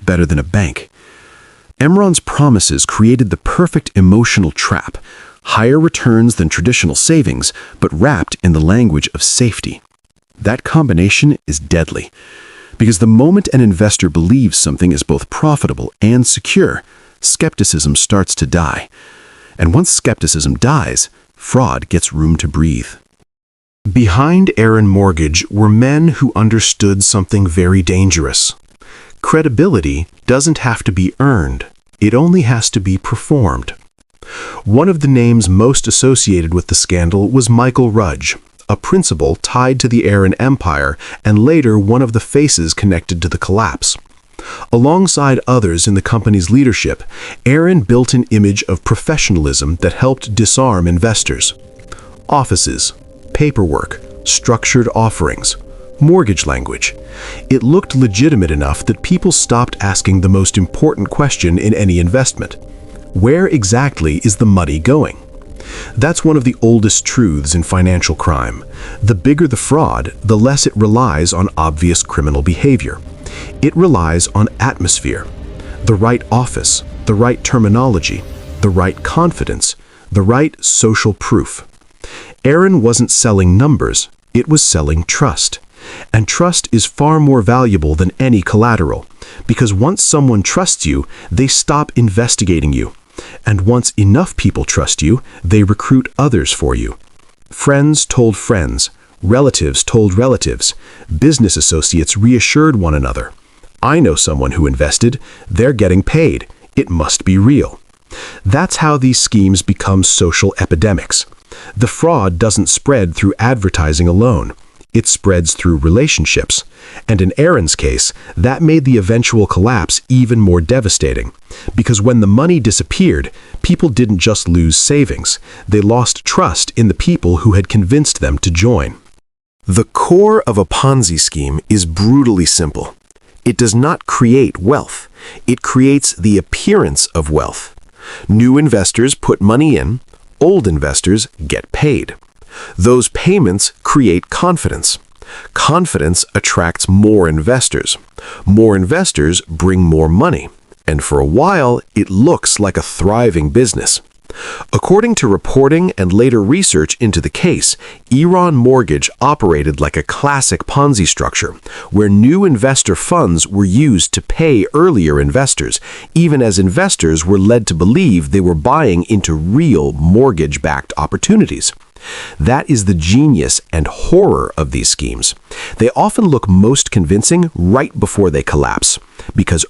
better than a bank. Enron's promises created the perfect emotional trap, higher returns than traditional savings, but wrapped in the language of safety. That combination is deadly, because the moment an investor believes something is both profitable and secure, skepticism starts to die. And once skepticism dies, fraud gets room to breathe. Behind Aaron Mortgage were men who understood something very dangerous. Credibility doesn't have to be earned, it only has to be performed. One of the names most associated with the scandal was Michael Rudge, a principal tied to the Aaron empire and later one of the faces connected to the collapse. Alongside others in the company's leadership, Aaron built an image of professionalism that helped disarm investors. Offices, paperwork, structured offerings, mortgage language. It looked legitimate enough that people stopped asking the most important question in any investment. Where exactly is the money going? That's one of the oldest truths in financial crime. The bigger the fraud, the less it relies on obvious criminal behavior. It relies on atmosphere, the right office, the right terminology, the right confidence, the right social proof. Aaron wasn't selling numbers, it was selling trust. And trust is far more valuable than any collateral, because once someone trusts you, they stop investigating you. And once enough people trust you, they recruit others for you. Friends told friends, relatives told relatives, business associates reassured one another. I know someone who invested, they're getting paid, it must be real. That's how these schemes become social epidemics. The fraud doesn't spread through advertising alone. It spreads through relationships. And in Aaron's case, that made the eventual collapse even more devastating. Because when the money disappeared, people didn't just lose savings. They lost trust in the people who had convinced them to join. The core of a Ponzi scheme is brutally simple. It does not create wealth. It creates the appearance of wealth. New investors put money in. Old investors get paid. Those payments create confidence. Confidence attracts more investors. More investors bring more money. And for a while, it looks like a thriving business. According to reporting and later research into the case, Aaron Mortgage operated like a classic Ponzi structure, where new investor funds were used to pay earlier investors, even as investors were led to believe they were buying into real mortgage-backed opportunities. That is the genius and horror of these schemes. They often look most convincing right before they collapse, because